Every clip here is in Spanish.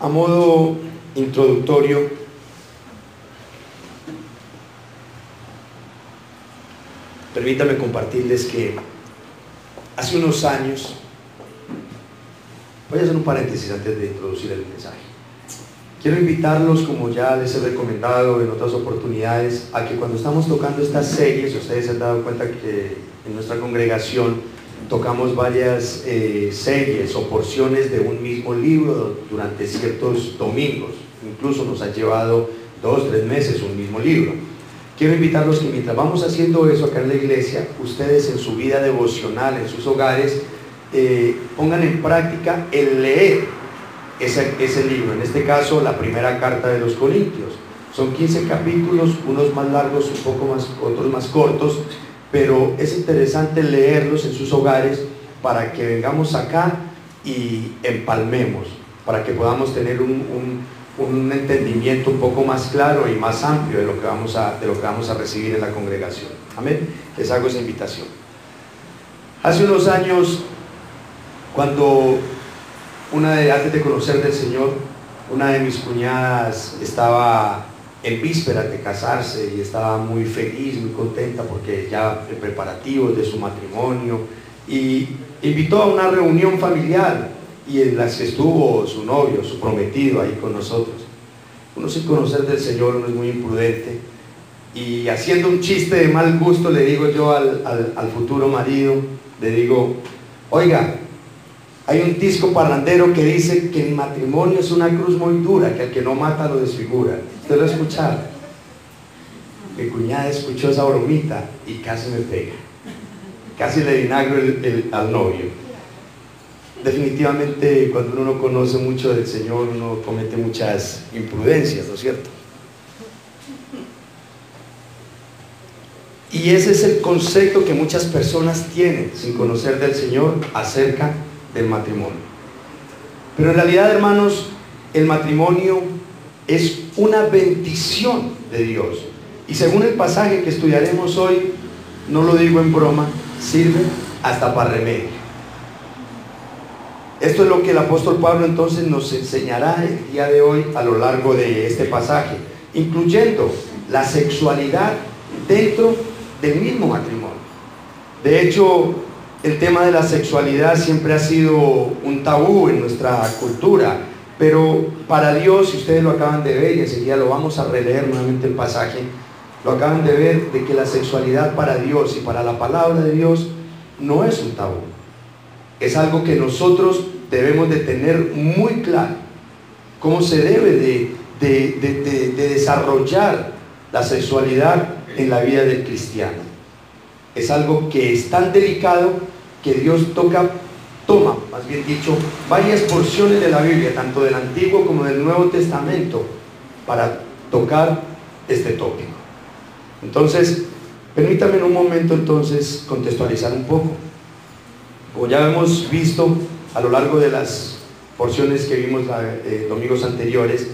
A modo introductorio, permítanme compartirles que hace unos años, voy a hacer un paréntesis antes de introducir el mensaje. Quiero invitarlos, como ya les he recomendado en otras oportunidades, a que cuando estamos tocando estas series, ustedes se han dado cuenta que en nuestra congregación tocamos varias series o porciones de un mismo libro durante ciertos domingos. Incluso nos ha llevado 2 o 3 meses un mismo libro. Quiero invitarlos que mientras vamos haciendo eso acá en la iglesia, ustedes en su vida devocional, en sus hogares, pongan en práctica el leer ese libro. En este caso, la primera carta de los Corintios. Son 15 capítulos, unos más largos, un poco más, otros más cortos, pero es interesante leerlos en sus hogares para que vengamos acá y empalmemos, para que podamos tener un entendimiento un poco más claro y más amplio de lo que vamos a recibir en la congregación. Amén. Les hago esa invitación. Hace unos años, cuando antes de conocer del Señor, una de mis cuñadas estaba en vísperas de casarse y estaba muy feliz, muy contenta porque ya en preparativos de su matrimonio, y invitó a una reunión familiar y en la que estuvo su novio, su prometido ahí con nosotros. Uno sin conocer del Señor, uno es muy imprudente, y haciendo un chiste de mal gusto le digo yo al futuro marido, le digo: oiga, hay un disco parrandero que dice que el matrimonio es una cruz muy dura, que al que no mata lo desfigura. ¿Usted lo ha escuchado? Mi cuñada escuchó esa bromita y casi me pega, casi le vinagro al novio. Definitivamente, cuando uno no conoce mucho del Señor, uno comete muchas imprudencias, ¿no es cierto? Y ese es el concepto que muchas personas tienen sin conocer del Señor acerca del matrimonio. Pero en realidad, hermanos, el matrimonio es una bendición de Dios, y según el pasaje que estudiaremos hoy, no lo digo en broma, sirve hasta para remedio. Esto es lo que el apóstol Pablo entonces nos enseñará el día de hoy a lo largo de este pasaje, incluyendo la sexualidad dentro del mismo matrimonio. De hecho, el tema de la sexualidad siempre ha sido un tabú en nuestra cultura, pero para Dios, si ustedes lo acaban de ver, y enseguida lo vamos a releer nuevamente el pasaje, lo acaban de ver, de que la sexualidad para Dios y para la palabra de Dios no es un tabú. Es algo que nosotros debemos de tener muy claro, cómo se debe de desarrollar la sexualidad en la vida del cristiano. Es algo que es tan delicado que Dios toma, más bien dicho, varias porciones de la Biblia, tanto del Antiguo como del Nuevo Testamento, para tocar este tópico. Entonces, permítanme en un momento entonces contextualizar un poco. Como ya hemos visto a lo largo de las porciones que vimos domingos anteriores,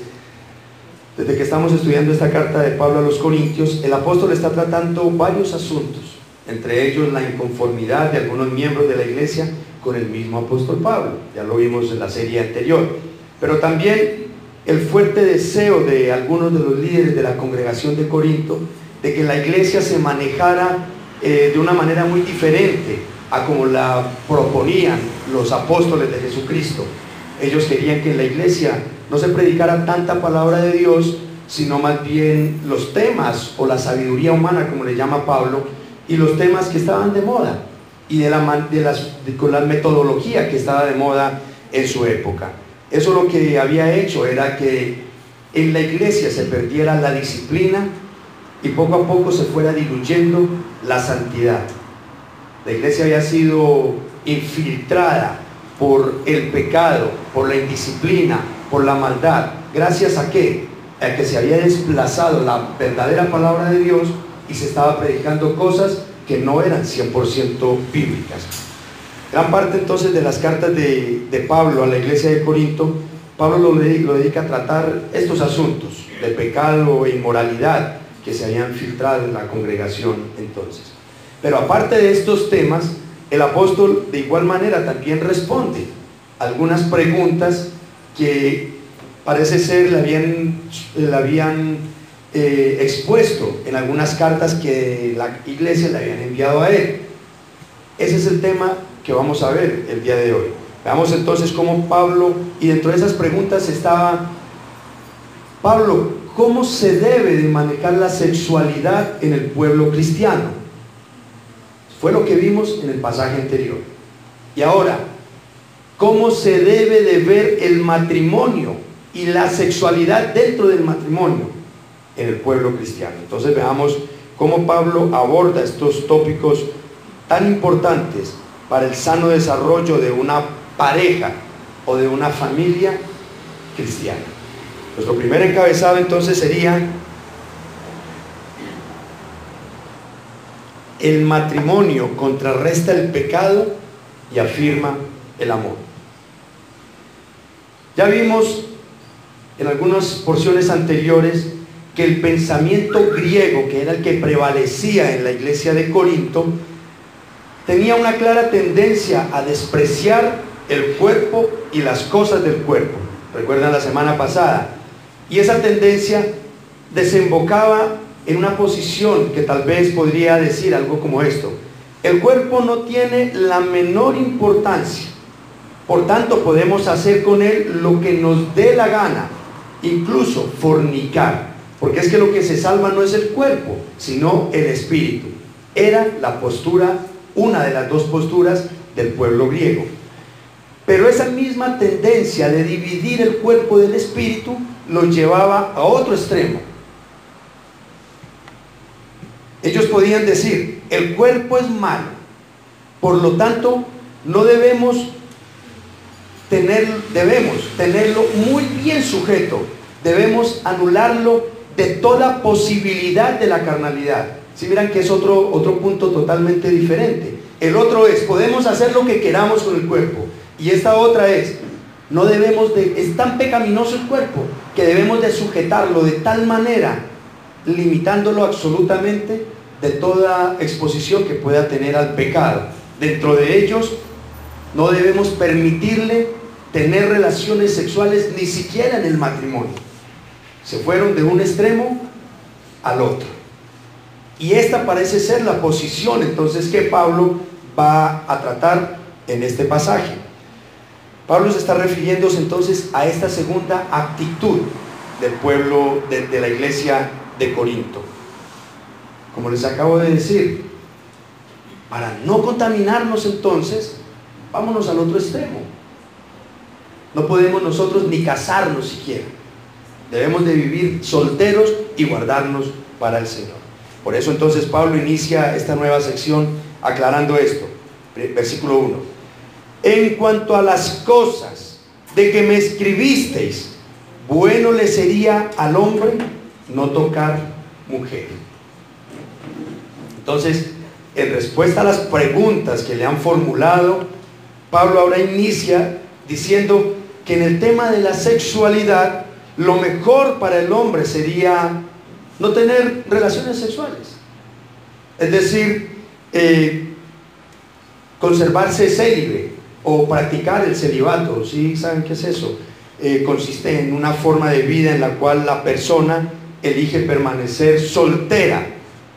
desde que estamos estudiando esta carta de Pablo a los Corintios, el apóstol está tratando varios asuntos, entre ellos la inconformidad de algunos miembros de la iglesia con el mismo apóstol Pablo. Ya lo vimos en la serie anterior. Pero también el fuerte deseo de algunos de los líderes de la congregación de Corinto de que la iglesia se manejara de una manera muy diferente a como la proponían los apóstoles de Jesucristo. Ellos querían que en la iglesia no se predicara tanta palabra de Dios, sino más bien los temas o la sabiduría humana, como le llama Pablo, y los temas que estaban de moda, y con la metodología que estaba de moda en su época. Eso lo que había hecho era que en la iglesia se perdiera la disciplina y poco a poco se fuera diluyendo la santidad. La iglesia había sido infiltrada por el pecado, por la indisciplina, por la maldad. ¿Gracias a qué? A que se había desplazado la verdadera palabra de Dios y se estaba predicando cosas que no eran 100% bíblicas. Gran parte entonces de las cartas de Pablo a la iglesia de Corinto, Pablo lo dedica a tratar estos asuntos de pecado e inmoralidad que se habían filtrado en la congregación entonces. Pero aparte de estos temas, el apóstol de igual manera también responde algunas preguntas que parece ser le habían expuesto en algunas cartas que la iglesia le habían enviado a él. Ese es el tema que vamos a ver el día de hoy. Veamos entonces cómo Pablo, y dentro de esas preguntas estaba: Pablo, ¿cómo se debe de manejar la sexualidad en el pueblo cristiano? Fue lo que vimos en el pasaje anterior. Y ahora, ¿cómo se debe de ver el matrimonio y la sexualidad dentro del matrimonio en el pueblo cristiano? Entonces veamos cómo Pablo aborda estos tópicos tan importantes para el sano desarrollo de una pareja o de una familia cristiana. Nuestro primer encabezado entonces sería: el matrimonio contrarresta el pecado y afirma el amor. Ya vimos en algunas porciones anteriores que el pensamiento griego, que era el que prevalecía en la iglesia de Corinto, tenía una clara tendencia a despreciar el cuerpo y las cosas del cuerpo. Recuerdan la semana pasada. Y esa tendencia desembocaba en una posición que tal vez podría decir algo como esto: el cuerpo no tiene la menor importancia, por tanto podemos hacer con él lo que nos dé la gana, incluso fornicar, porque es que lo que se salva no es el cuerpo, sino el espíritu. Era la postura, una de las dos posturas del pueblo griego. Pero esa misma tendencia de dividir el cuerpo del espíritu lo llevaba a otro extremo. Ellos podían decir: el cuerpo es malo, por lo tanto no debemos tenerlo muy bien sujeto, debemos anularlo de toda posibilidad de la carnalidad. Si miran que es otro punto totalmente diferente. El otro es: podemos hacer lo que queramos con el cuerpo, y esta otra es: es tan pecaminoso el cuerpo que debemos de sujetarlo de tal manera, limitándolo absolutamente de toda exposición que pueda tener al pecado. Dentro de ellos no debemos permitirle tener relaciones sexuales ni siquiera en el matrimonio. Se fueron de un extremo al otro. Y esta parece ser la posición entonces que Pablo va a tratar en este pasaje. Pablo se está refiriéndose entonces a esta segunda actitud del pueblo de la iglesia de Corinto. Como les acabo de decir, para no contaminarnos entonces, vámonos al otro extremo. No podemos nosotros ni casarnos siquiera. Debemos de vivir solteros y guardarnos para el Señor. Por eso entonces Pablo inicia esta nueva sección aclarando esto. Versículo 1. En cuanto a las cosas de que me escribisteis, bueno le sería al hombre no tocar mujer. Entonces, en respuesta a las preguntas que le han formulado, Pablo ahora inicia diciendo que en el tema de la sexualidad, lo mejor para el hombre sería no tener relaciones sexuales. Es decir, conservarse célibe o practicar el celibato. ¿Sí saben qué es eso? Consiste en una forma de vida en la cual la persona elige permanecer soltera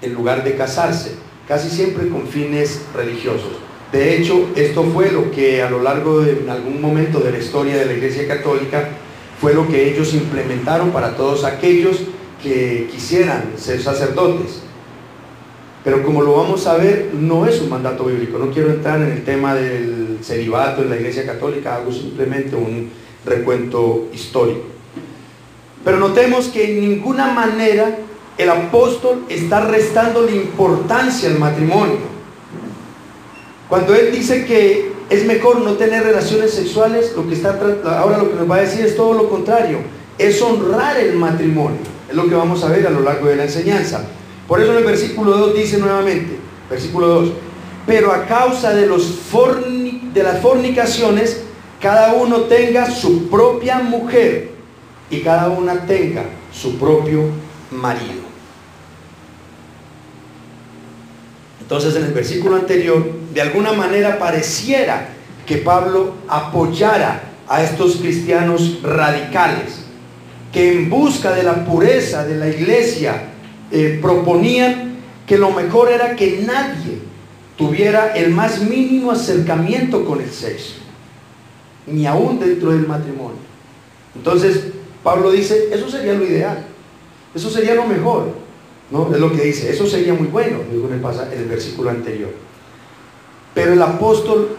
en lugar de casarse, casi siempre con fines religiosos. De hecho, esto fue lo que a lo largo de en algún momento de la historia de la Iglesia Católica fue lo que ellos implementaron para todos aquellos que quisieran ser sacerdotes. Pero como lo vamos a ver, no es un mandato bíblico. No quiero entrar en el tema del celibato en la Iglesia Católica, hago simplemente un recuento histórico. Pero notemos que en ninguna manera el apóstol está restando la importancia al matrimonio. Cuando él dice que es mejor no tener relaciones sexuales, ahora lo que nos va a decir es todo lo contrario, es honrar el matrimonio. Es lo que vamos a ver a lo largo de la enseñanza. Por eso en el versículo 2 dice nuevamente, versículo 2: pero a causa de las fornicaciones, cada uno tenga su propia mujer y cada una tenga su propio marido. Entonces en el versículo anterior, de alguna manera pareciera que Pablo apoyara a estos cristianos radicales que en busca de la pureza de la iglesia proponían que lo mejor era que nadie tuviera el más mínimo acercamiento con el sexo, ni aún dentro del matrimonio. Entonces Pablo dice, eso sería lo ideal, eso sería lo mejor, ¿no? Es lo que dice, eso sería muy bueno, digo en el versículo anterior. Pero el apóstol,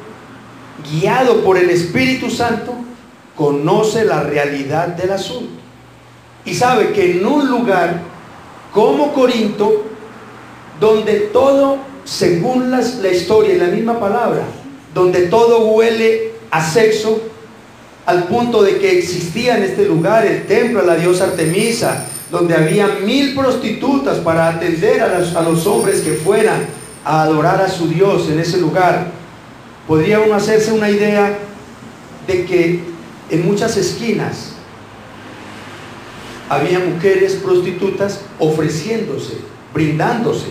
guiado por el Espíritu Santo, conoce la realidad del asunto y sabe que en un lugar como Corinto, donde todo, según la historia y la misma palabra, donde todo huele a sexo, al punto de que existía en este lugar el templo a la diosa Artemisa, donde había 1000 prostitutas para atender a los hombres que fueran a adorar a su Dios en ese lugar. Podría uno hacerse una idea de que en muchas esquinas había mujeres prostitutas ofreciéndose, brindándose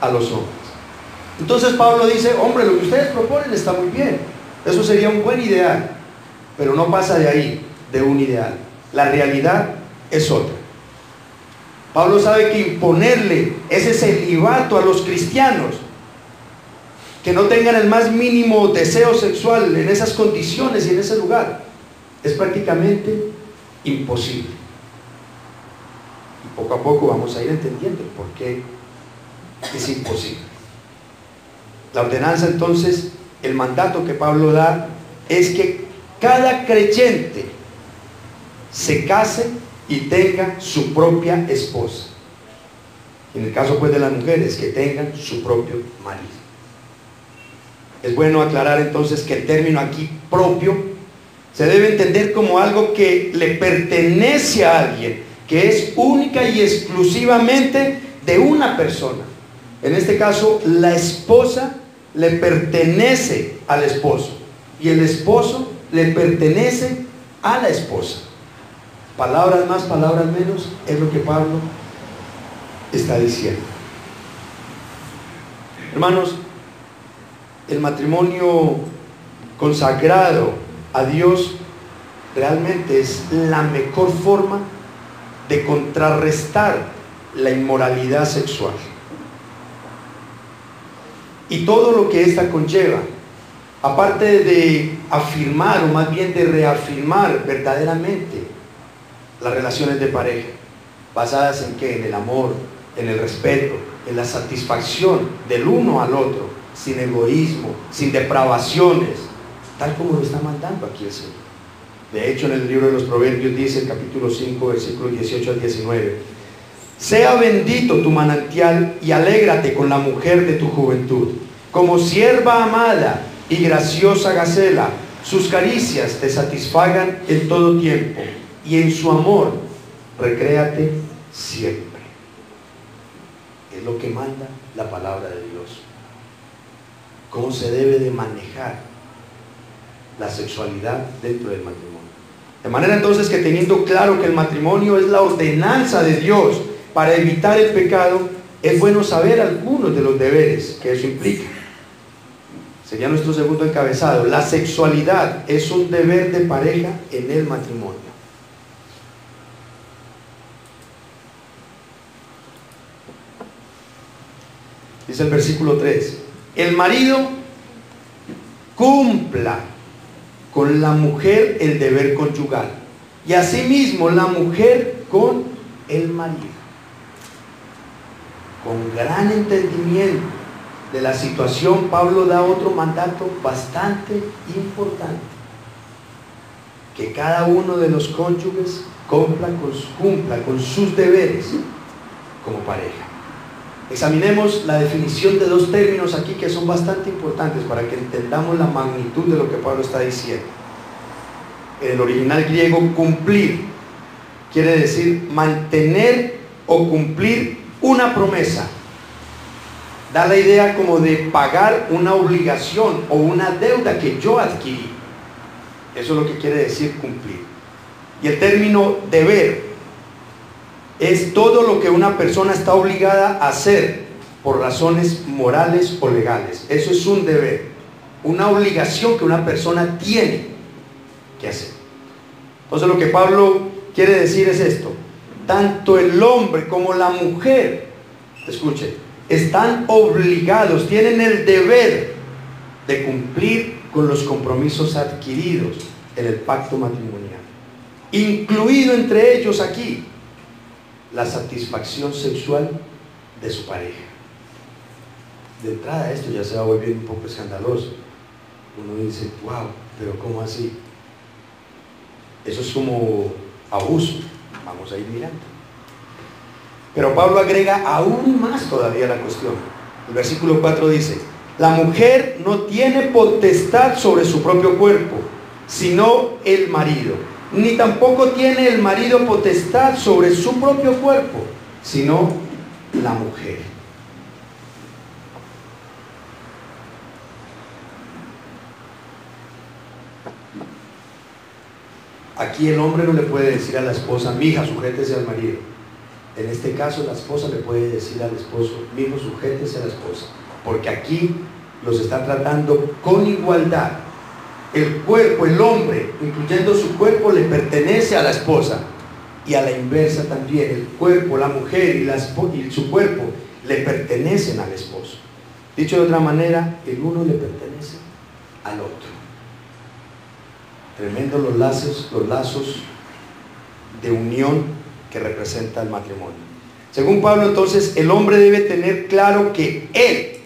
a los hombres. Entonces Pablo dice, hombre, lo que ustedes proponen está muy bien, eso sería un buen ideal, pero no pasa de ahí, de un ideal. La realidad es otra. Pablo sabe que imponerle ese celibato a los cristianos, que no tengan el más mínimo deseo sexual en esas condiciones y en ese lugar, es prácticamente imposible. Y poco a poco vamos a ir entendiendo por qué es imposible. La ordenanza, entonces, el mandato que Pablo da es que cada creyente se case y tenga su propia esposa. En el caso pues de las mujeres, que tengan su propio marido. Es bueno aclarar entonces que el término aquí propio se debe entender como algo que le pertenece a alguien, que es única y exclusivamente de una persona. En este caso, la esposa le pertenece al esposo y el esposo le pertenece a la esposa. Palabras más, palabras menos, es lo que Pablo está diciendo. Hermanos, el matrimonio consagrado a Dios realmente es la mejor forma de contrarrestar la inmoralidad sexual y todo lo que ésta conlleva, aparte de afirmar, o más bien de reafirmar verdaderamente las relaciones de pareja, basadas en ¿qué? En el amor, en el respeto, en la satisfacción del uno al otro, sin egoísmo, sin depravaciones, tal como lo está mandando aquí el Señor. De hecho, en el libro de los Proverbios dice, el capítulo 5, versículos 18 al 19, sea bendito tu manantial y alégrate con la mujer de tu juventud, como sierva amada y graciosa gacela, sus caricias te satisfagan en todo tiempo, y en su amor recréate siempre. Es lo que manda la palabra de Dios. Cómo se debe de manejar la sexualidad dentro del matrimonio. De manera entonces que, teniendo claro que el matrimonio es la ordenanza de Dios para evitar el pecado, es bueno saber algunos de los deberes que eso implica. Sería nuestro segundo encabezado. La sexualidad es un deber de pareja en el matrimonio. Dice el versículo 3, el marido cumpla con la mujer el deber conyugal, y asimismo la mujer con el marido. Con gran entendimiento de la situación, Pablo da otro mandato bastante importante: que cada uno de los cónyuges cumpla con sus deberes como pareja. Examinemos la definición de dos términos aquí que son bastante importantes para que entendamos la magnitud de lo que Pablo está diciendo. En el original griego, cumplir quiere decir mantener o cumplir una promesa. Da la idea como de pagar una obligación o una deuda que yo adquirí. Eso es lo que quiere decir cumplir. Y el término deber es todo lo que una persona está obligada a hacer por razones morales o legales. Eso es un deber, una obligación que una persona tiene que hacer. Entonces lo que Pablo quiere decir es esto: tanto el hombre como la mujer, escuchen, están obligados, tienen el deber de cumplir con los compromisos adquiridos en el pacto matrimonial, incluido entre ellos aquí la satisfacción sexual de su pareja. De entrada esto ya se va volviendo un poco escandaloso. Uno dice, wow, pero ¿cómo así? Eso es como abuso. Vamos a ir mirando. Pero Pablo agrega aún más todavía la cuestión. El versículo 4 dice: la mujer no tiene potestad sobre su propio cuerpo, sino el marido. Ni tampoco tiene el marido potestad sobre su propio cuerpo, sino la mujer. Aquí el hombre no le puede decir a la esposa, mija, sujétese al marido. En este caso la esposa le puede decir al esposo, mijo, sujétese a la esposa. Porque aquí los está tratando con igualdad. El cuerpo, el hombre, incluyendo su cuerpo, le pertenece a la esposa. Y a la inversa también, el cuerpo, la mujer y su cuerpo le pertenecen al esposo. Dicho de otra manera, el uno le pertenece al otro. Tremendos los lazos de unión que representa el matrimonio. Según Pablo, entonces, el hombre debe tener claro que él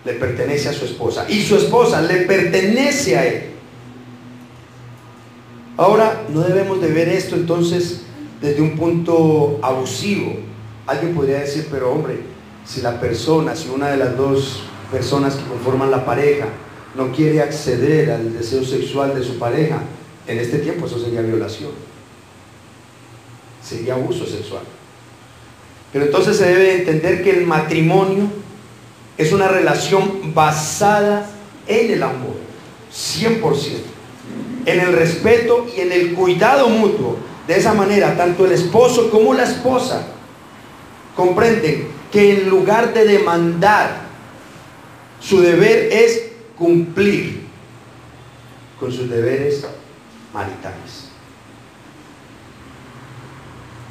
le pertenece a su esposa y su esposa le pertenece a él. Ahora, no debemos de ver esto entonces desde un punto abusivo. Alguien podría decir, pero hombre, si una de las dos personas que conforman la pareja no quiere acceder al deseo sexual de su pareja, en este tiempo eso sería violación, sería abuso sexual. Pero entonces se debe entender que el matrimonio es una relación basada en el amor, 100%, en el respeto y en el cuidado mutuo. De esa manera, tanto el esposo como la esposa comprenden que en lugar de demandar, su deber es cumplir con sus deberes maritales.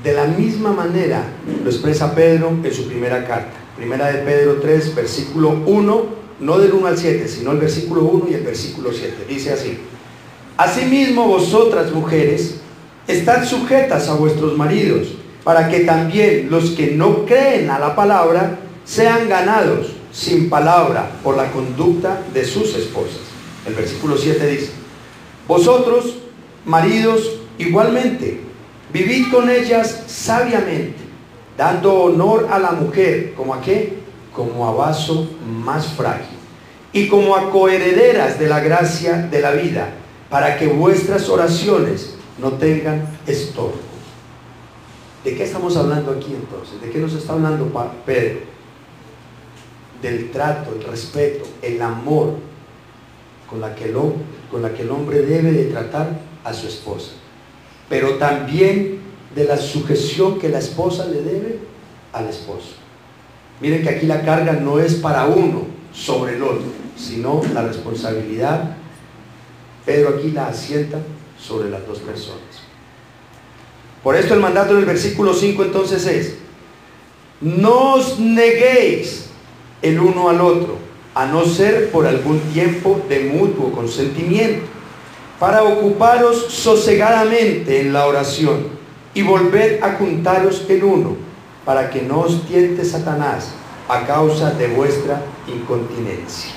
De la misma manera lo expresa Pedro en su primera carta, primera de Pedro 3, versículo 1, no del 1 al 7, sino el versículo 1 y el versículo 7. Dice así: asimismo vosotras, mujeres, estad sujetas a vuestros maridos, para que también los que no creen a la palabra sean ganados sin palabra por la conducta de sus esposas. El versículo 7 dice: vosotros, maridos, igualmente, vivid con ellas sabiamente, dando honor a la mujer, ¿como a qué? Como a vaso más frágil, y como a coherederas de la gracia de la vida, para que vuestras oraciones no tengan estorbo. ¿De qué estamos hablando aquí entonces? ¿De qué nos está hablando Pedro? Del trato, el respeto, el amor con la que el hombre debe de tratar a su esposa, pero también de la sujeción que la esposa le debe al esposo. Miren que aquí la carga no es para uno sobre el otro, sino la responsabilidad, Pedro aquí la asienta sobre las dos personas. Por esto el mandato del versículo 5 entonces es: no os neguéis el uno al otro, a no ser por algún tiempo de mutuo consentimiento, para ocuparos sosegadamente en la oración, y volved a juntaros el uno, para que no os tiente Satanás a causa de vuestra incontinencia.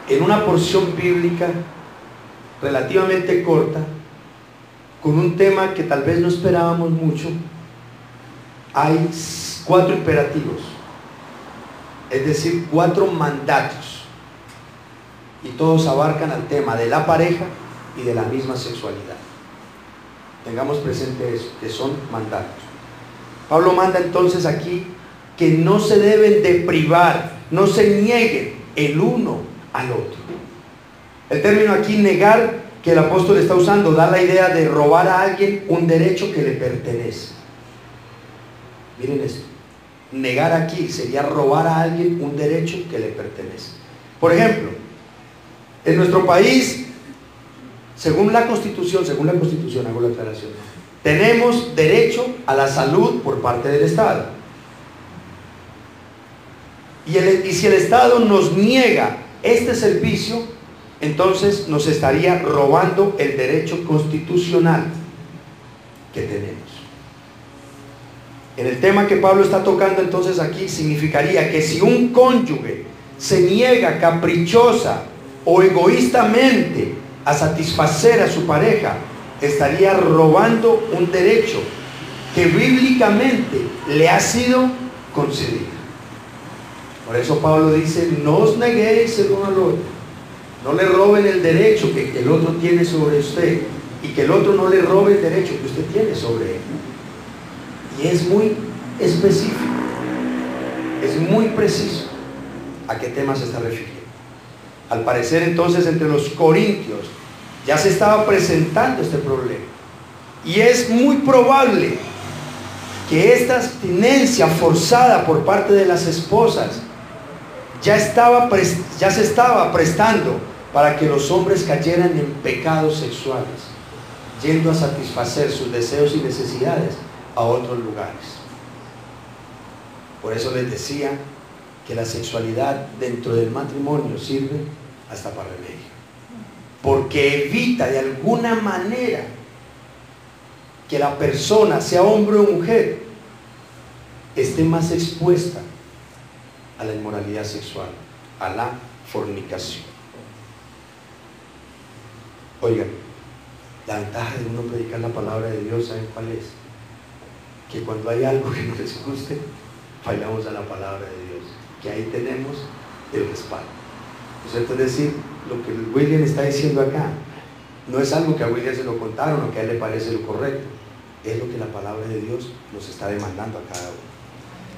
En una porción bíblica relativamente corta, con un tema que tal vez no esperábamos mucho, hay 4 imperativos, es decir, 4 mandatos, y todos abarcan al tema de la pareja y de la misma sexualidad. Tengamos presente eso, que son mandatos. Pablo manda entonces aquí que no se deben de privar, no se nieguen el uno al otro. El término aquí, negar, que el apóstol está usando, da la idea de robar a alguien un derecho que le pertenece. Miren esto: negar aquí sería robar a alguien un derecho que le pertenece. Por ejemplo, en nuestro país, según la Constitución, hago la aclaración, tenemos derecho a la salud por parte del Estado. Y si el Estado nos niega este servicio, entonces nos estaría robando el derecho constitucional que tenemos. En el tema que Pablo está tocando entonces aquí, significaría que si un cónyuge se niega caprichosa o egoístamente a satisfacer a su pareja, estaría robando un derecho que bíblicamente le ha sido concedido. Por eso Pablo dice: no os neguéis el uno al otro, no le roben el derecho que el otro tiene sobre usted, y que el otro no le robe el derecho que usted tiene sobre él. Y es muy específico, es muy preciso a qué tema se está refiriendo. Al parecer entonces entre los corintios ya se estaba presentando este problema, y es muy probable que esta abstinencia forzada por parte de las esposas ya se estaba prestando para que los hombres cayeran en pecados sexuales, yendo a satisfacer sus deseos y necesidades a otros lugares. Por eso les decía que la sexualidad dentro del matrimonio sirve hasta para remedio, porque evita de alguna manera que la persona, sea hombre o mujer, esté más expuesta a la inmoralidad sexual, a la fornicación. Oigan, la ventaja de uno predicar la palabra de Dios, ¿saben cuál es? Que cuando hay algo que no les guste, fallamos a la palabra de Dios, que ahí tenemos el respaldo. Es decir, lo que William está diciendo acá no es algo que a William se lo contaron o que a él le parece lo correcto, es lo que la palabra de Dios nos está demandando a cada uno.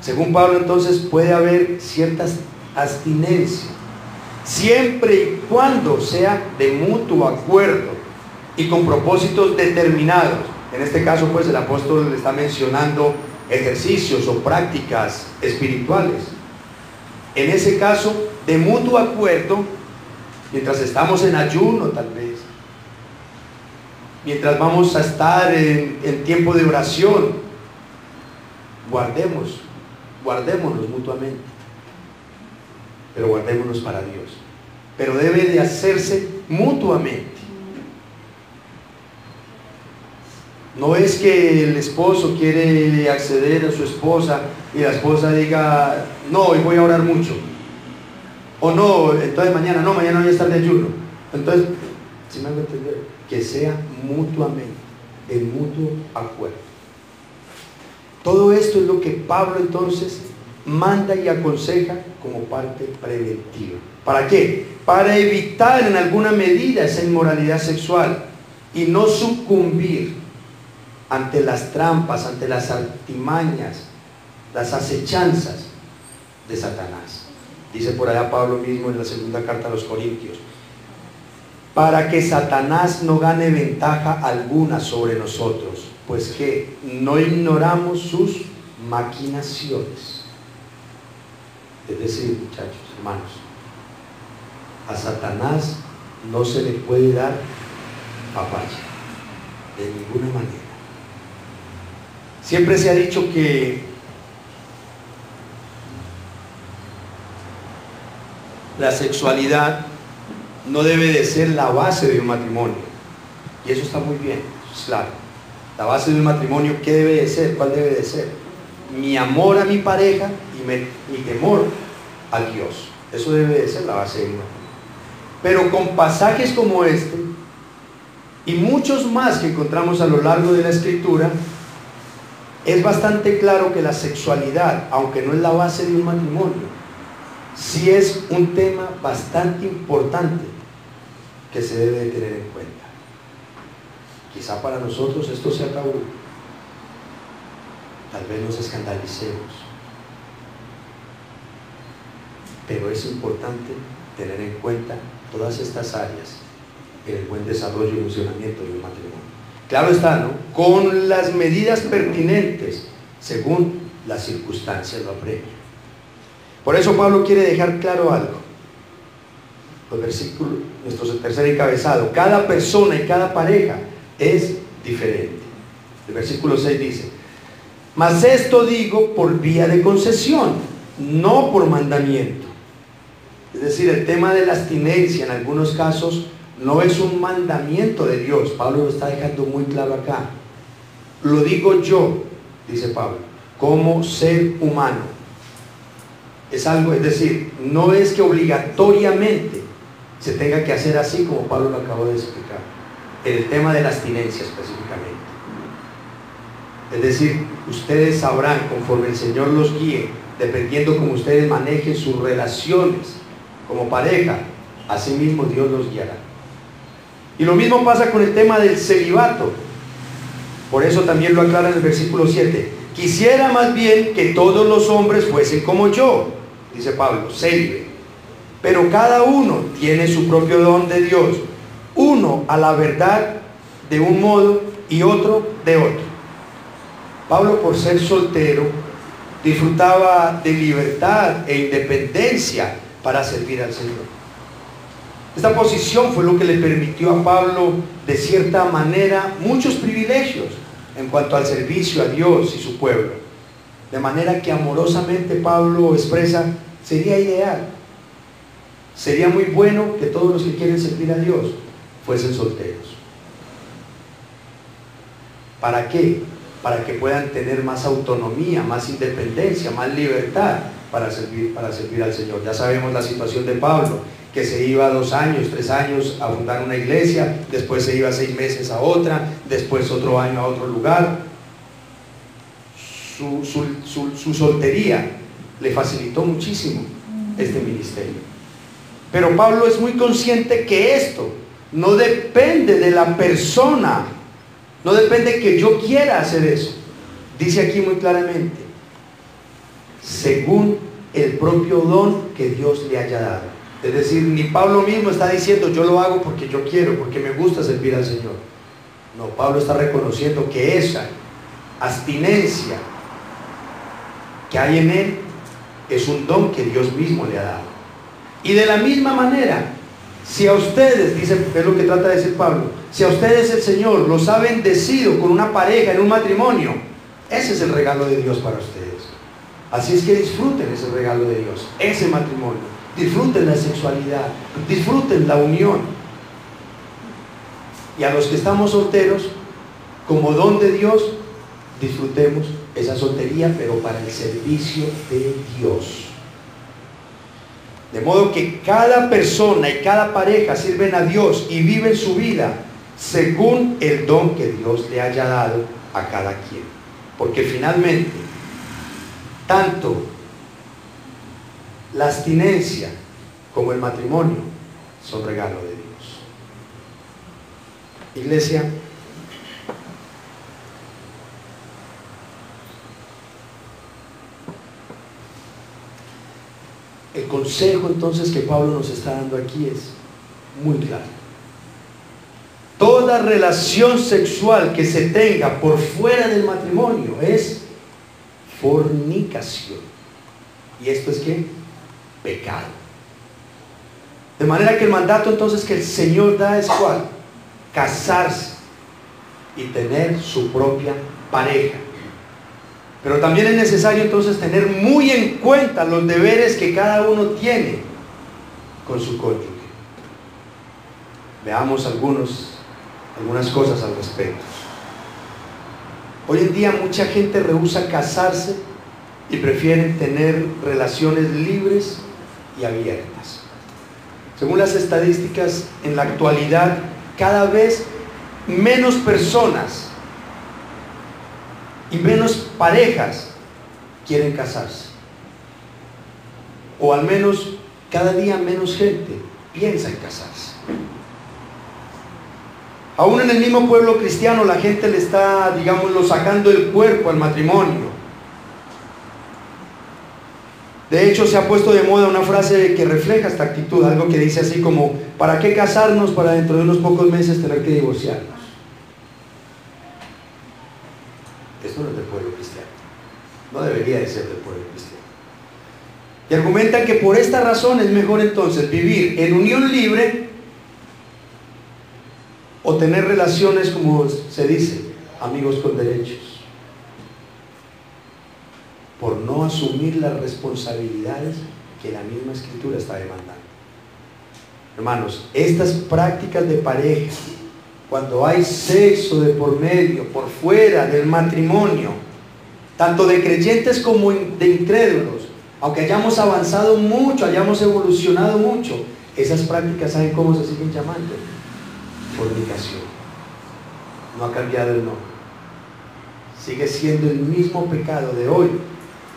Según Pablo, entonces, puede haber ciertas abstinencias, siempre y cuando sea de mutuo acuerdo y con propósitos determinados. En este caso, pues, el apóstol le está mencionando ejercicios o prácticas espirituales. En ese caso, de mutuo acuerdo, mientras estamos en ayuno, tal vez, mientras vamos a estar en tiempo de oración, guardémonos mutuamente, pero guardémonos para Dios. Pero debe de hacerse mutuamente. No es que el esposo quiere acceder a su esposa y la esposa diga: no, hoy voy a orar mucho, o no, entonces mañana voy a estar de ayuno. Entonces, si me hago entender, que sea mutuamente, en mutuo acuerdo. Todo esto es lo que Pablo entonces manda y aconseja como parte preventiva. ¿Para qué? Para evitar en alguna medida esa inmoralidad sexual y no sucumbir ante las trampas, ante las artimañas, las acechanzas de Satanás. Dice por allá Pablo mismo en la segunda carta a los Corintios: para que Satanás no gane ventaja alguna sobre nosotros, pues que no ignoramos sus maquinaciones. Es decir, muchachos, hermanos, a Satanás no se le puede dar papaya, de ninguna manera. Siempre se ha dicho que la sexualidad no debe de ser la base de un matrimonio, y eso está muy bien, eso es claro. La base de un matrimonio, ¿qué debe de ser? ¿Cuál debe de ser? Mi amor a mi pareja y mi temor a Dios. Eso debe de ser la base de un matrimonio. Pero con pasajes como este y muchos más que encontramos a lo largo de la Escritura, es bastante claro que la sexualidad, aunque no es la base de un matrimonio, sí es un tema bastante importante que se debe de tener en cuenta. Quizá para nosotros esto sea tabú, tal vez nos escandalicemos, pero es importante tener en cuenta todas estas áreas en el buen desarrollo y funcionamiento de un matrimonio. Claro está, ¿no? Con las medidas pertinentes según las circunstancias lo apremian. Por eso Pablo quiere dejar claro algo. Los versículos, nuestro tercer encabezado: cada persona y cada pareja es diferente. El versículo 6 dice: mas esto digo por vía de concesión, no por mandamiento. Es decir, el tema de la abstinencia en algunos casos no es un mandamiento de Dios. Pablo lo está dejando muy claro acá. Lo digo yo, dice Pablo, como ser humano. Es algo, es decir, no es que obligatoriamente se tenga que hacer así, como Pablo lo acabó de explicar, en el tema de la abstinencia específicamente. Es decir, ustedes sabrán, conforme el Señor los guíe, dependiendo cómo ustedes manejen sus relaciones como pareja, así mismo Dios los guiará. Y lo mismo pasa con el tema del celibato. Por eso también lo aclara en el versículo 7. Quisiera más bien que todos los hombres fuesen como yo, dice Pablo, célibe. Pero cada uno tiene su propio don de Dios, uno a la verdad de un modo y otro de otro. Pablo, por ser soltero, disfrutaba de libertad e independencia para servir al Señor. Esta posición fue lo que le permitió a Pablo, de cierta manera, muchos privilegios en cuanto al servicio a Dios y su pueblo. De manera que amorosamente Pablo expresa: sería ideal, sería muy bueno que todos los que quieren servir a Dios fuesen solteros. ¿Para qué? Para que puedan tener más autonomía, más independencia, más libertad para servir al Señor. Ya sabemos la situación de Pablo, que se iba 2 años, 3 años a fundar una iglesia, después se iba 6 meses a otra, después otro año a otro lugar. Su soltería le facilitó muchísimo este ministerio. Pero Pablo es muy consciente que esto no depende de la persona, no depende que yo quiera hacer eso. Dice aquí muy claramente: según el propio don que Dios le haya dado. Es decir, ni Pablo mismo está diciendo: yo lo hago porque yo quiero, porque me gusta servir al Señor. No, Pablo está reconociendo que esa abstinencia que hay en él es un don que Dios mismo le ha dado. Y de la misma manera, si a ustedes, dice, es lo que trata de decir Pablo, si a ustedes el Señor los ha bendecido con una pareja en un matrimonio, ese es el regalo de Dios para ustedes. Así es que disfruten ese regalo de Dios, ese matrimonio, disfruten la sexualidad, disfruten la unión. Y a los que estamos solteros, como don de Dios, disfrutemos esa soltería, pero para el servicio de Dios. De modo que cada persona y cada pareja sirven a Dios y viven su vida según el don que Dios le haya dado a cada quien. Porque finalmente, tanto la abstinencia como el matrimonio son regalo de Dios. Iglesia, el consejo entonces que Pablo nos está dando aquí es muy claro. Toda relación sexual que se tenga por fuera del matrimonio es fornicación. ¿Y esto es qué? Pecado. De manera que el mandato entonces que el Señor da es ¿cuál? Casarse y tener su propia pareja. Pero también es necesario entonces tener muy en cuenta los deberes que cada uno tiene con su cónyuge. Veamos algunas cosas al respecto. Hoy en día mucha gente rehúsa casarse y prefieren tener relaciones libres y abiertas. Según las estadísticas, en la actualidad cada vez menos personas y menos parejas quieren casarse, o al menos cada día menos gente piensa en casarse. Aún en el mismo pueblo cristiano la gente le está, digámoslo, sacando el cuerpo al matrimonio. De hecho, se ha puesto de moda una frase que refleja esta actitud, algo que dice así como: ¿para qué casarnos para dentro de unos pocos meses tener que divorciarnos? Esto no es del pueblo cristiano. No debería de ser del pueblo cristiano. Y argumentan que por esta razón es mejor entonces vivir en unión libre o tener relaciones, como se dice, amigos con derechos, por no asumir las responsabilidades que la misma Escritura está demandando. Hermanos, estas prácticas de pareja, cuando hay sexo de por medio, por fuera del matrimonio, tanto de creyentes como de incrédulos, aunque hayamos avanzado mucho, hayamos evolucionado mucho, esas prácticas, ¿saben cómo se siguen llamando? Fornicación. No ha cambiado el nombre. Sigue siendo el mismo pecado de hoy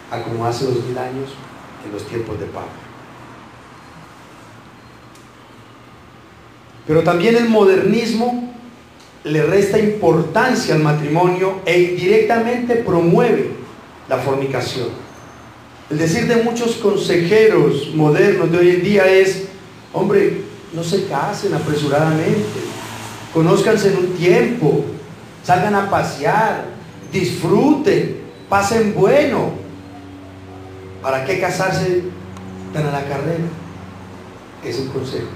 a como hace 2000 años en los tiempos de Pablo. Pero también el modernismo le resta importancia al matrimonio e indirectamente promueve la fornicación. El decir de muchos consejeros modernos de hoy en día es: hombre, no se casen apresuradamente, conózcanse en un tiempo, salgan a pasear, disfruten, pasen bueno. ¿Para qué casarse tan a la carrera? Es un consejo.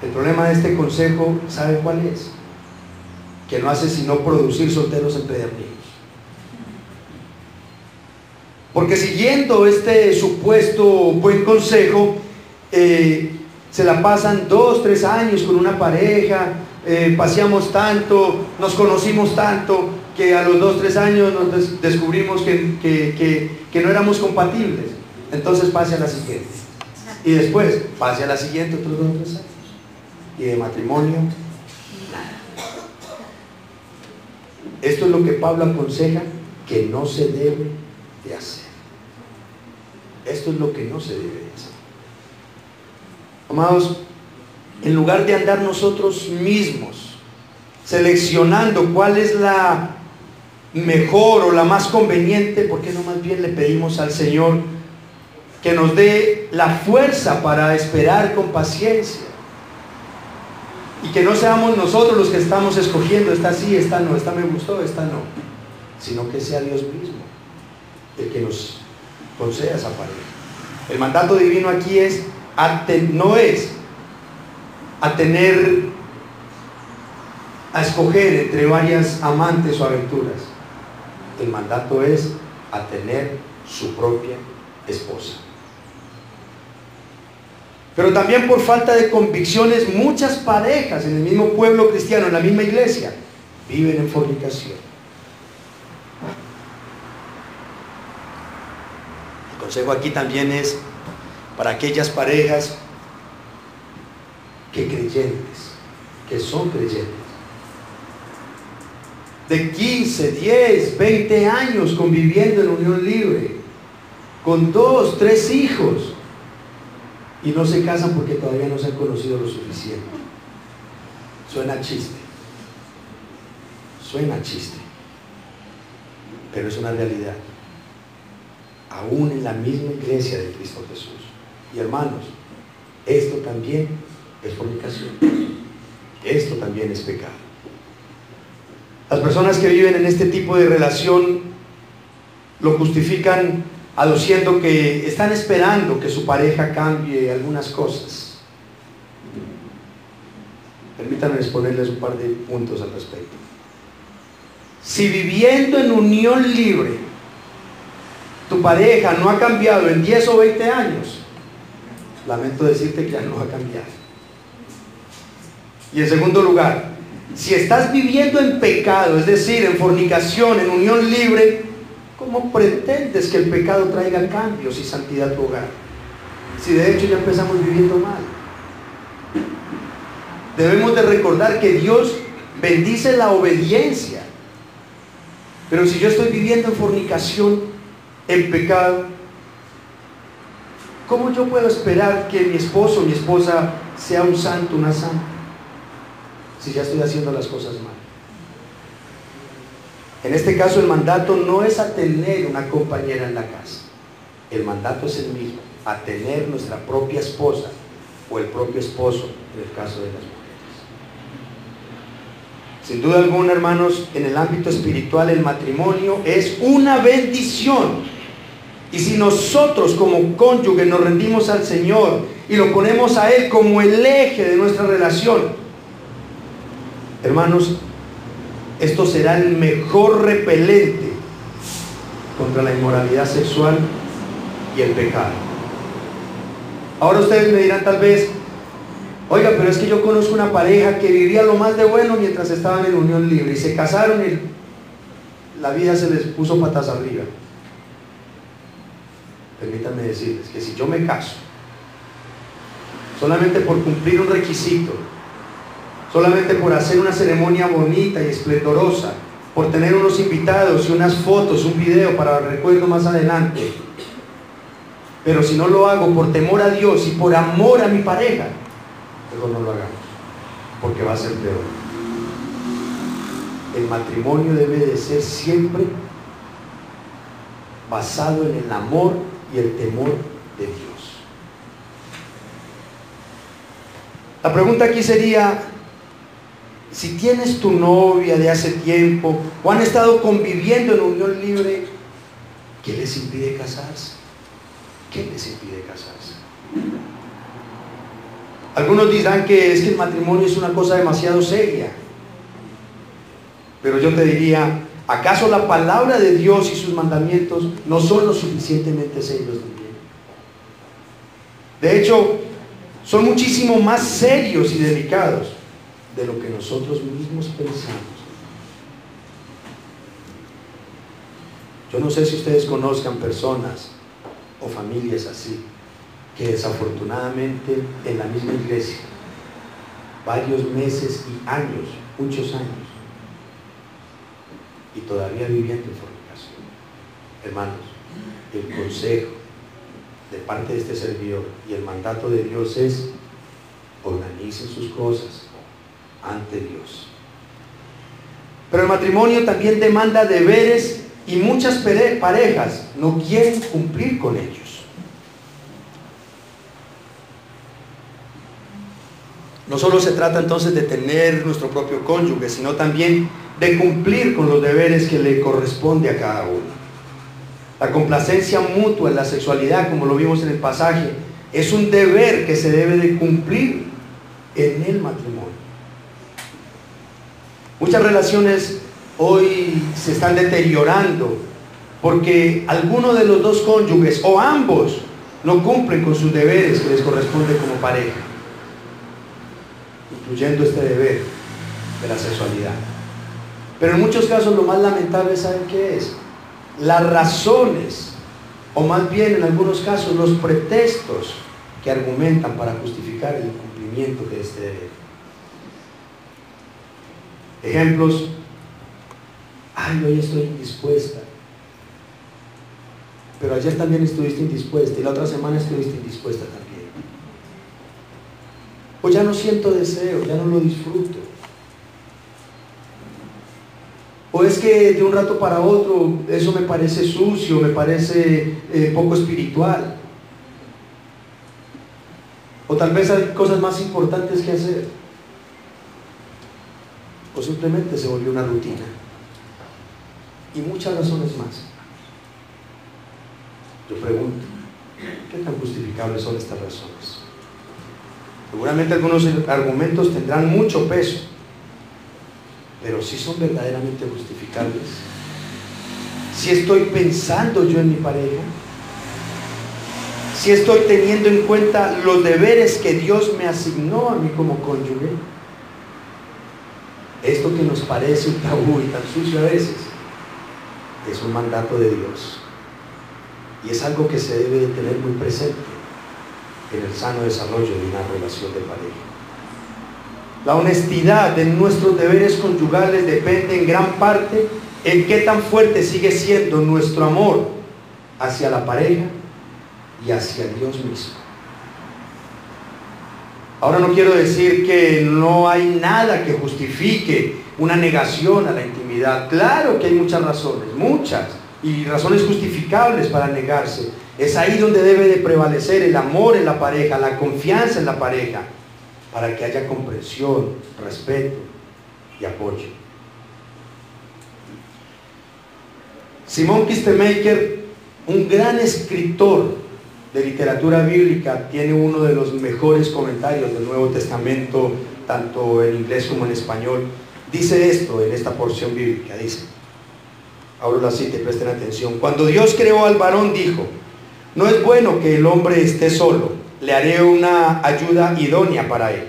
El problema de este consejo, ¿sabe cuál es? Que no hace sino producir solteros empedernidos. Porque siguiendo este supuesto buen consejo, se la pasan 2, 3 años con una pareja, paseamos tanto, nos conocimos tanto, que a los 2, 3 años nos descubrimos que no éramos compatibles. Entonces pase a la siguiente. Y después pase a la siguiente otros 2 o 3 años. Y de matrimonio, nada. Esto es lo que Pablo aconseja que no se debe de hacer. Esto es lo que no se debe de hacer. Amados, en lugar de andar nosotros mismos seleccionando cuál es la mejor o la más conveniente, ¿por qué no más bien le pedimos al Señor que nos dé la fuerza para esperar con paciencia? Y que no seamos nosotros los que estamos escogiendo, esta sí, esta no, esta me gustó, esta no, sino que sea Dios mismo el que nos conceda esa pareja. El mandato divino aquí no es a escoger entre varias amantes o aventuras. El mandato es a tener su propia esposa. Pero también por falta de convicciones, muchas parejas en el mismo pueblo cristiano, en la misma iglesia, viven en fornicación. El consejo aquí también es para aquellas parejas que son creyentes, de 15, 10, 20 años conviviendo en unión libre, con 2, 3 hijos, y no se casan porque todavía no se han conocido lo suficiente. Suena chiste, pero es una realidad, aún en la misma iglesia de Cristo Jesús. Y hermanos, esto también es fornicación, esto también es pecado. Las personas que viven en este tipo de relación lo justifican aduciendo que están esperando que su pareja cambie algunas cosas. Permítanme exponerles un par de puntos al respecto. Si viviendo en unión libre tu pareja no ha cambiado en 10 o 20 años, lamento decirte que ya no ha cambiado. Y en segundo lugar, si estás viviendo en pecado, es decir, en fornicación, en unión libre, ¿cómo pretendes que el pecado traiga cambios y santidad a tu hogar? Si de hecho ya empezamos viviendo mal. Debemos de recordar que Dios bendice la obediencia. Pero si yo estoy viviendo en fornicación, en pecado, ¿cómo yo puedo esperar que mi esposo o mi esposa sea un santo, una santa, si ya estoy haciendo las cosas mal? En este caso el mandato no es a tener una compañera en la casa. El mandato es el mismo, a tener nuestra propia esposa o el propio esposo en el caso de las mujeres. Sin duda alguna, hermanos, en el ámbito espiritual el matrimonio es una bendición. Y si nosotros como cónyuges nos rendimos al Señor y lo ponemos a Él como el eje de nuestra relación, hermanos, esto será el mejor repelente contra la inmoralidad sexual y el pecado. Ahora ustedes me dirán tal vez: oiga, pero es que yo conozco una pareja que vivía lo más de bueno mientras estaban en unión libre y se casaron y la vida se les puso patas arriba. Permítanme decirles que si yo me caso solamente por cumplir un requisito, solamente por hacer una ceremonia bonita y esplendorosa, por tener unos invitados y unas fotos, un video para recuerdo más adelante, pero si no lo hago por temor a Dios y por amor a mi pareja, mejor no lo hagamos, porque va a ser peor. El matrimonio debe de ser siempre basado en el amor y el temor de Dios. La pregunta aquí sería: si tienes tu novia de hace tiempo o han estado conviviendo en unión libre, ¿qué les impide casarse? ¿Qué les impide casarse? Algunos dirán que es que el matrimonio es una cosa demasiado seria, pero yo te diría: ¿acaso la palabra de Dios y sus mandamientos no son lo suficientemente serios también? De hecho, son muchísimo más serios y delicados de lo que nosotros mismos pensamos. Yo no sé si ustedes conozcan personas o familias así, que desafortunadamente en la misma iglesia, varios meses y años, muchos años, y todavía viviendo en fornicación. Hermanos, el consejo de parte de este servidor y el mandato de Dios es: organicen sus cosas ante Dios. Pero el matrimonio también demanda deberes y muchas parejas no quieren cumplir con ellos. No solo se trata entonces de tener nuestro propio cónyuge, sino también de cumplir con los deberes que le corresponde a cada uno. La complacencia mutua en la sexualidad, como lo vimos en el pasaje, es un deber que se debe de cumplir en el matrimonio. Muchas relaciones hoy se están deteriorando porque alguno de los dos cónyuges o ambos no cumplen con sus deberes que les corresponde como pareja, incluyendo este deber de la sexualidad. Pero en muchos casos lo más lamentable, ¿saben qué es? Las razones, o más bien en algunos casos los pretextos que argumentan para justificar el incumplimiento de este deber. Ejemplos: ay, hoy estoy indispuesta, pero ayer también estuviste indispuesta y la otra semana estuviste indispuesta también. O ya no siento deseo, ya no lo disfruto. O es que de un rato para otro eso me parece sucio, me parece poco espiritual. O tal vez hay cosas más importantes que hacer. O simplemente se volvió una rutina. Y muchas razones más. Yo pregunto: ¿qué tan justificables son estas razones? Seguramente algunos argumentos tendrán mucho peso, pero ¿sí son verdaderamente justificables? ¿Si estoy pensando yo en mi pareja? ¿Si estoy teniendo en cuenta los deberes que Dios me asignó a mí como cónyuge? Esto que nos parece un tabú y tan sucio a veces es un mandato de Dios, y es algo que se debe de tener muy presente en el sano desarrollo de una relación de pareja. La honestidad de nuestros deberes conyugales depende en gran parte en qué tan fuerte sigue siendo nuestro amor hacia la pareja y hacia Dios mismo. Ahora no quiero decir que no hay nada que justifique una negación a la intimidad. Claro que hay muchas razones, muchas, y razones justificables para negarse. Es ahí donde debe de prevalecer el amor en la pareja, la confianza en la pareja, para que haya comprensión, respeto y apoyo. Simon Kistemaker, un gran escritor de literatura bíblica, tiene uno de los mejores comentarios del Nuevo Testamento, tanto en inglés como en español. Dice esto en esta porción bíblica, dice, abro la cita y presten atención: cuando Dios creó al varón, dijo: no es bueno que el hombre esté solo, le haré una ayuda idónea para él.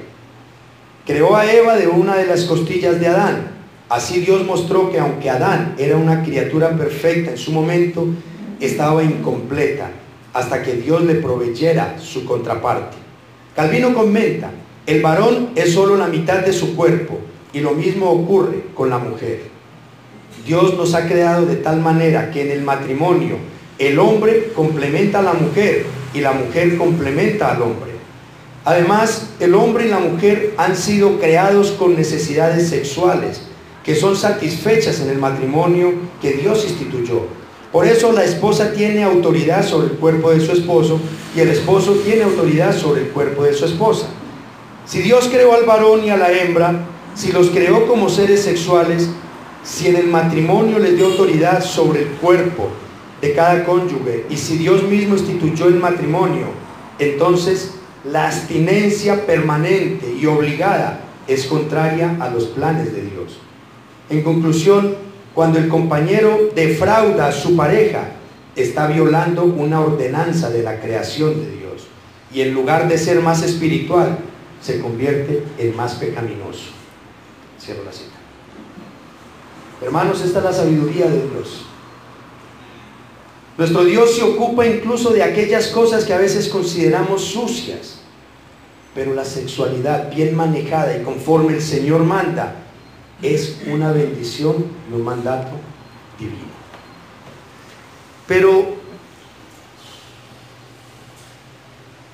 Creó a Eva de una de las costillas de Adán. Así Dios mostró que aunque Adán era una criatura perfecta en su momento, estaba incompleta hasta que Dios le proveyera su contraparte. Calvino comenta: el varón es solo la mitad de su cuerpo, y lo mismo ocurre con la mujer. Dios nos ha creado de tal manera que en el matrimonio el hombre complementa a la mujer y la mujer complementa al hombre. Además, el hombre y la mujer han sido creados con necesidades sexuales que son satisfechas en el matrimonio que Dios instituyó. Por eso la esposa tiene autoridad sobre el cuerpo de su esposo y el esposo tiene autoridad sobre el cuerpo de su esposa. Si Dios creó al varón y a la hembra, si los creó como seres sexuales, si en el matrimonio les dio autoridad sobre el cuerpo de cada cónyuge, y si Dios mismo instituyó el matrimonio, entonces la abstinencia permanente y obligada es contraria a los planes de Dios. En conclusión, cuando el compañero defrauda a su pareja, está violando una ordenanza de la creación de Dios, y en lugar de ser más espiritual, se convierte en más pecaminoso. Cierro la cita. Hermanos, esta es la sabiduría de Dios. Nuestro Dios se ocupa incluso de aquellas cosas que a veces consideramos sucias, pero la sexualidad bien manejada y conforme el Señor manda es una bendición y un mandato divino. Pero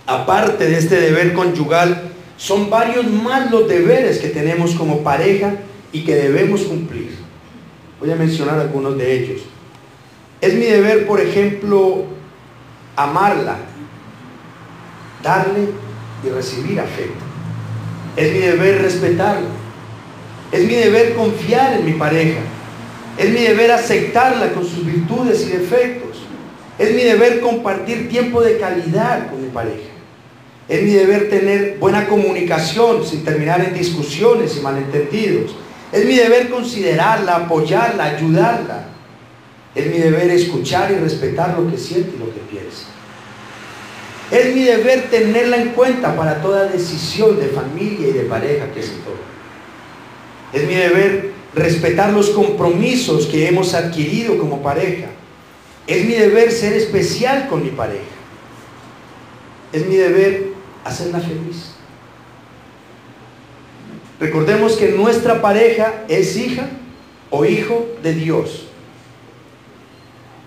aparte de este deber conyugal, son varios más los deberes que tenemos como pareja y que debemos cumplir. Voy a mencionar algunos de ellos. Es mi deber, por ejemplo, amarla, darle y recibir afecto. Es mi deber respetarla. Es mi deber confiar en mi pareja. Es mi deber aceptarla con sus virtudes y defectos. Es mi deber compartir tiempo de calidad con mi pareja. Es mi deber tener buena comunicación sin terminar en discusiones y malentendidos. Es mi deber considerarla, apoyarla, ayudarla. Es mi deber escuchar y respetar lo que siente y lo que piensa. Es mi deber tenerla en cuenta para toda decisión de familia y de pareja que se tome. Es mi deber respetar los compromisos que hemos adquirido como pareja. Es mi deber ser especial con mi pareja. Es mi deber hacerla feliz. Recordemos que nuestra pareja es hija o hijo de Dios.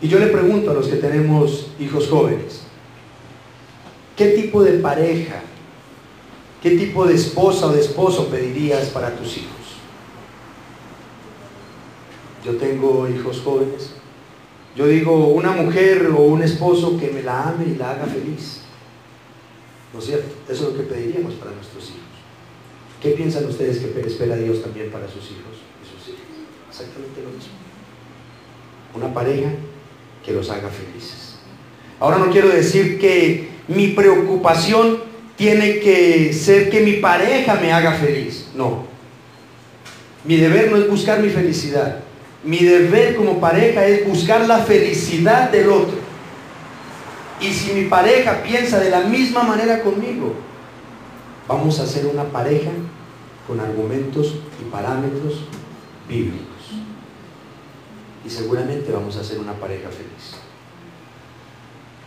Y yo le pregunto a los que tenemos hijos jóvenes, ¿qué tipo de pareja, qué tipo de esposa o de esposo pedirías para tus hijos? Yo tengo hijos jóvenes. Yo digo, una mujer o un esposo que me la ame y la haga feliz. ¿No es cierto? Eso es lo que pediríamos para nuestros hijos. ¿Qué piensan ustedes que espera Dios también para sus hijos y sus hijas? Exactamente lo mismo. Una pareja que los haga felices. Ahora no quiero decir que mi preocupación tiene que ser que mi pareja me haga feliz. No. Mi deber no es buscar mi felicidad. Mi deber como pareja es buscar la felicidad del otro. Y si mi pareja piensa de la misma manera conmigo, vamos a ser una pareja con argumentos y parámetros bíblicos. Y seguramente vamos a ser una pareja feliz.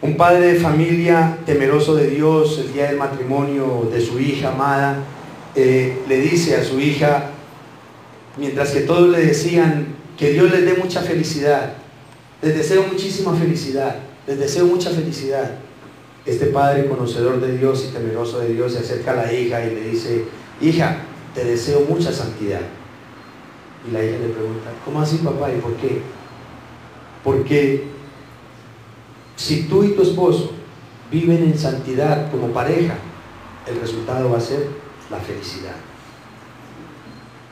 Un padre de familia temeroso de Dios, el día del matrimonio de su hija amada, le dice a su hija, mientras que todos le decían que Dios les dé mucha felicidad, les deseo muchísima felicidad, les deseo mucha felicidad. Este padre conocedor de Dios y temeroso de Dios se acerca a la hija y le dice, hija, te deseo mucha santidad. Y la hija le pregunta, ¿cómo así, papá? ¿Y por qué? Porque si tú y tu esposo viven en santidad como pareja, el resultado va a ser la felicidad.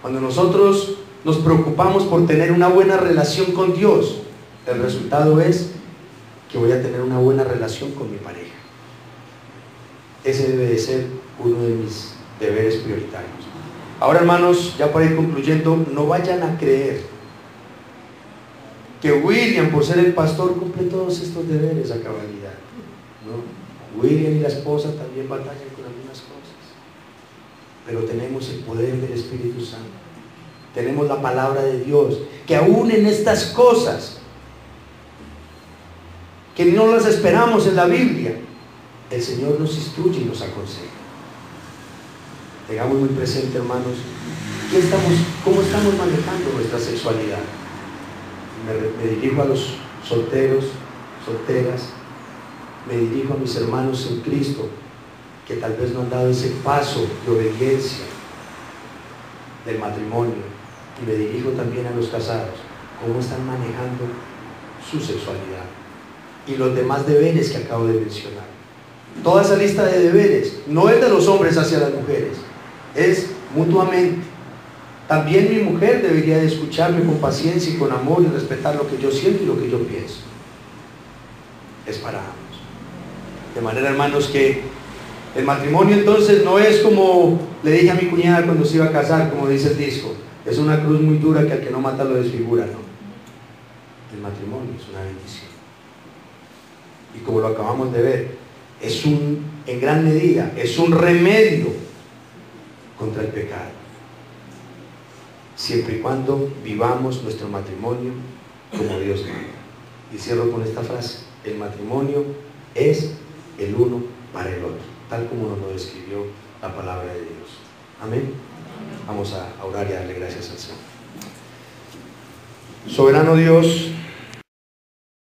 Cuando nosotros nos preocupamos por tener una buena relación con Dios, el resultado es que voy a tener una buena relación con mi pareja. Ese debe de ser uno de mis deberes prioritarios. Ahora, hermanos, ya para ir concluyendo, no vayan a creer que William, por ser el pastor, cumple todos estos deberes a cabalidad. No, William y la esposa también batallan con algunas cosas, pero tenemos el poder del Espíritu Santo, tenemos la palabra de Dios, que aún en estas cosas que no las esperamos en la Biblia, el Señor nos instruye y nos aconseja. Tengamos muy presente, hermanos, cómo estamos manejando nuestra sexualidad. Me dirijo a los solteros, solteras, me dirijo a mis hermanos en Cristo, que tal vez no han dado ese paso de obediencia del matrimonio, y me dirijo también a los casados, cómo están manejando su sexualidad y los demás deberes que acabo de mencionar. Toda esa lista de deberes no es de los hombres hacia las mujeres, es mutuamente. También mi mujer debería de escucharme con paciencia y con amor y respetar lo que yo siento y lo que yo pienso. Es para ambos. De manera, hermanos, que el matrimonio entonces no es como le dije a mi cuñada cuando se iba a casar, como dice el disco, es una cruz muy dura que al que no mata lo desfigura. No, el matrimonio es una bendición, y como lo acabamos de ver, en gran medida es un remedio contra el pecado, siempre y cuando vivamos nuestro matrimonio como Dios manda. Y cierro con esta frase: el matrimonio es el uno para el otro, tal como nos lo describió la palabra de Dios. Amén. Vamos a orar y a darle gracias al Señor. Soberano Dios,